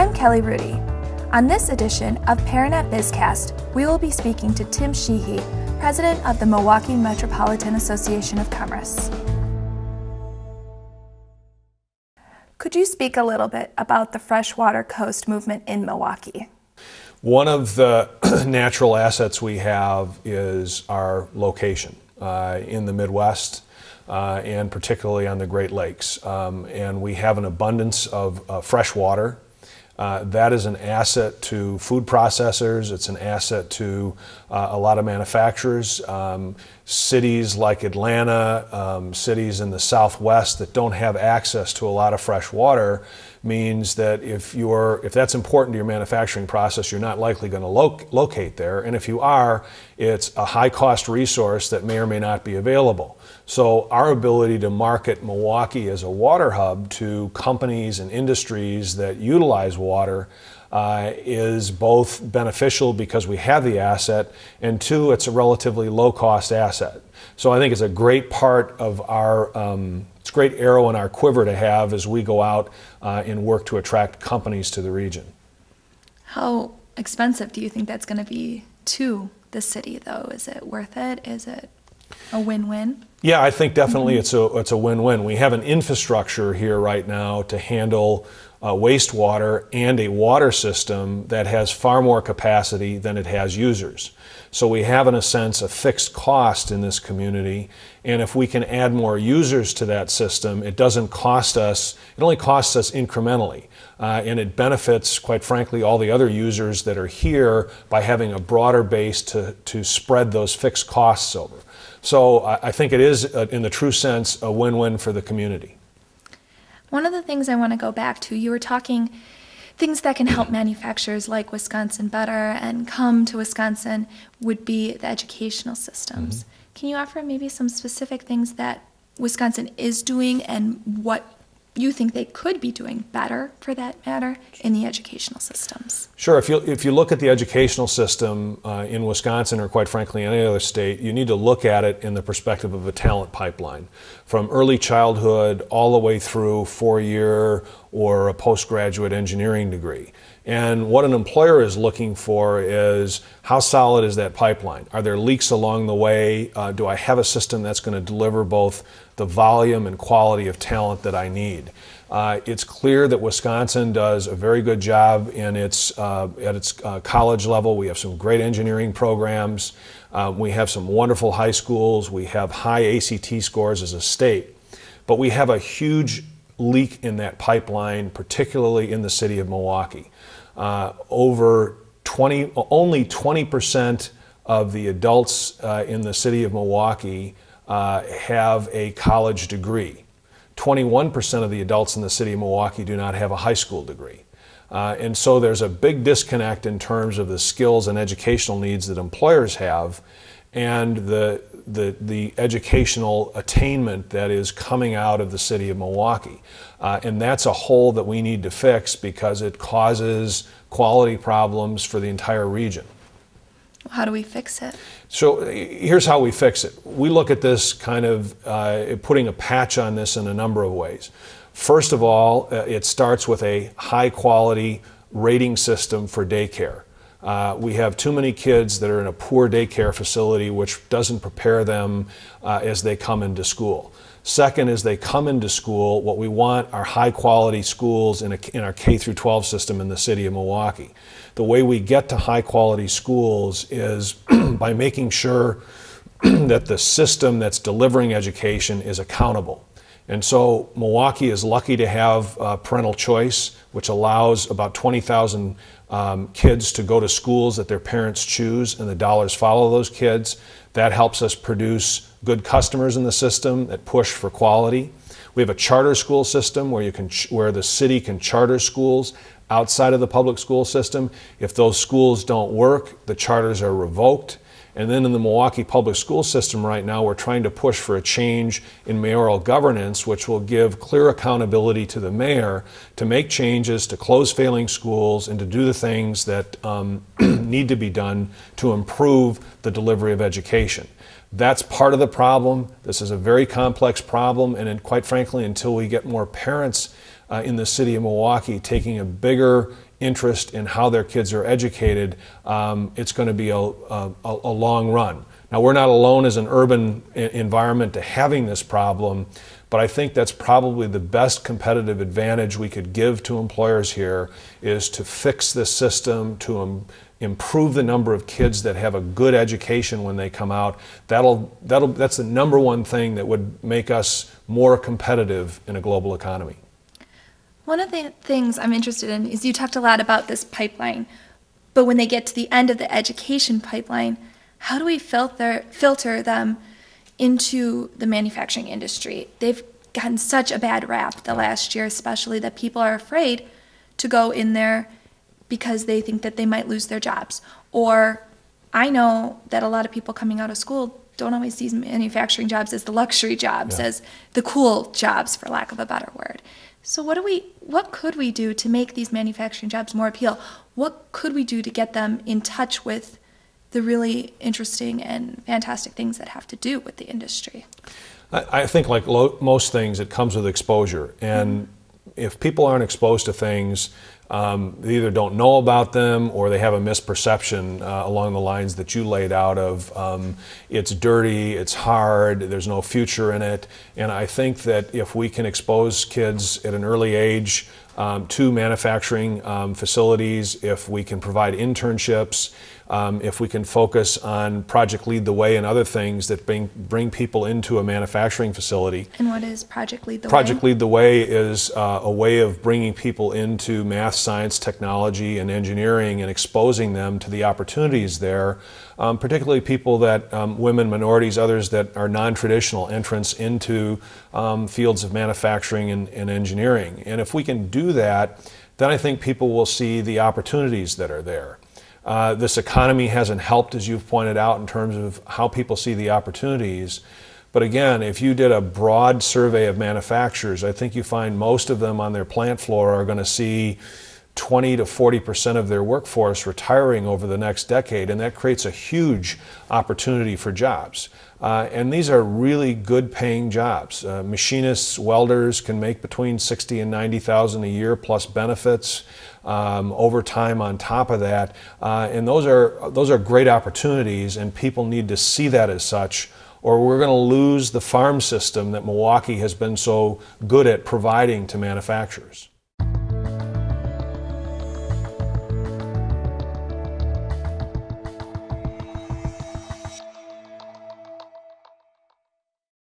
I'm Kelly Rudy. On this edition of ParaNet BizCast, we will be speaking to Tim Sheehy, President of the Milwaukee Metropolitan Association of Commerce. Could you speak a little bit about the freshwater coast movement in Milwaukee? One of the natural assets we have is our location in the Midwest and particularly on the Great Lakes. And we have an abundance of fresh water. That is an asset to food processors. It's an asset to a lot of manufacturers. Cities like Atlanta, cities in the Southwest that don't have access to a lot of fresh water means that if that's important to your manufacturing process, you're not likely going to locate there. And if you are, it's a high-cost resource that may or may not be available. So our ability to market Milwaukee as a water hub to companies and industries that utilize water is both beneficial because we have the asset, and two, it's a relatively low-cost asset. So I think it's a great part of our, it's a great arrow in our quiver to have as we go out and work to attract companies to the region. How expensive do you think that's going to be to the city, though? Is it worth it? Is it a win-win? Yeah, I think definitely it's a win-win. We have an infrastructure here right now to handle wastewater and a water system that has far more capacity than it has users. So we have, in a sense, a fixed cost in this community, and if we can add more users to that system, it doesn't cost us, it only costs us incrementally. And it benefits, quite frankly, all the other users that are here by having a broader base to spread those fixed costs over. So I think it is, in the true sense, a win-win for the community. One of the things I want to go back to, you were talking things that can help manufacturers like Wisconsin better and come to Wisconsin would be the educational systems. Mm-hmm. Can you offer maybe some specific things that Wisconsin is doing and what you think they could be doing better, for that matter, in the educational systems? Sure. If you look at the educational system in Wisconsin, or quite frankly any other state, you need to look at it in the perspective of a talent pipeline, from early childhood all the way through 4-year or a postgraduate engineering degree. And what an employer is looking for is, how solid is that pipeline? Are there leaks along the way? Do I have a system that's going to deliver both the volume and quality of talent that I need? It's clear that Wisconsin does a very good job in its college level. We have some great engineering programs. We have some wonderful high schools. We have high ACT scores as a state. But we have a huge leak in that pipeline, particularly in the city of Milwaukee. Only 20% of the adults in the city of Milwaukee have a college degree. 21% of the adults in the city of Milwaukee do not have a high school degree. And so there's a big disconnect in terms of the skills and educational needs that employers have and the educational attainment that is coming out of the city of Milwaukee. And that's a hole that we need to fix because it causes quality problems for the entire region. How do we fix it? So here's how we fix it. We look at this kind of putting a patch on this in a number of ways. First of all, it starts with a high quality rating system for daycare. We have too many kids that are in a poor daycare facility which doesn't prepare them as they come into school. Second, as they come into school, what we want are high quality schools in our K through 12 system in the city of Milwaukee. The way we get to high quality schools is by making sure that the system that's delivering education is accountable. And so Milwaukee is lucky to have parental choice, which allows about 20,000 kids to go to schools that their parents choose, and the dollars follow those kids. That helps us produce good customers in the system that push for quality. We have a charter school system where the city can charter schools outside of the public school system. If those schools don't work, the charters are revoked. And then in the Milwaukee public school system right now, we're trying to push for a change in mayoral governance, which will give clear accountability to the mayor to make changes, to close failing schools, and to do the things that need to be done to improve the delivery of education. That's part of the problem. This is a very complex problem, and quite frankly, until we get more parents in the city of Milwaukee taking a bigger interest in how their kids are educated, it's going to be a long run. Now, we're not alone as an urban environment to having this problem, but I think that's probably the best competitive advantage we could give to employers here, is to fix this system, to improve the number of kids that have a good education when they come out. That's the number one thing that would make us more competitive in a global economy. One of the things I'm interested in is you talked a lot about this pipeline, but when they get to the end of the education pipeline, how do we filter them into the manufacturing industry? They've gotten such a bad rap the last year, especially, that people are afraid to go in there because they think that they might lose their jobs. Or I know that a lot of people coming out of school don't always see manufacturing jobs as the luxury jobs, as the cool jobs, for lack of a better word. So what could we do to make these manufacturing jobs more appeal? What could we do to get them in touch with the really interesting and fantastic things that have to do with the industry? I think, like most things, it comes with exposure. And if people aren't exposed to things, they either don't know about them or they have a misperception along the lines that you laid out of it's dirty, it's hard, there's no future in it. And I think that if we can expose kids at an early age to manufacturing facilities, if we can provide internships, if we can focus on Project Lead the Way and other things that bring people into a manufacturing facility. And what is Project Lead the Way? Project Lead the Way is a way of bringing people into math, science, technology, and engineering and exposing them to the opportunities there, particularly people that, women, minorities, others that are non-traditional entrants into fields of manufacturing and engineering. And if we can do that, then I think people will see the opportunities that are there. This economy hasn't helped, as you've pointed out, in terms of how people see the opportunities. But again, if you did a broad survey of manufacturers, I think you find most of them on their plant floor are going to see 20 to 40% of their workforce retiring over the next decade, and that creates a huge opportunity for jobs. And these are really good paying jobs. Machinists, welders can make between $60,000 and $90,000 a year plus benefits, overtime on top of that. And those are great opportunities, and people need to see that as such, or we're going to lose the farm system that Milwaukee has been so good at providing to manufacturers.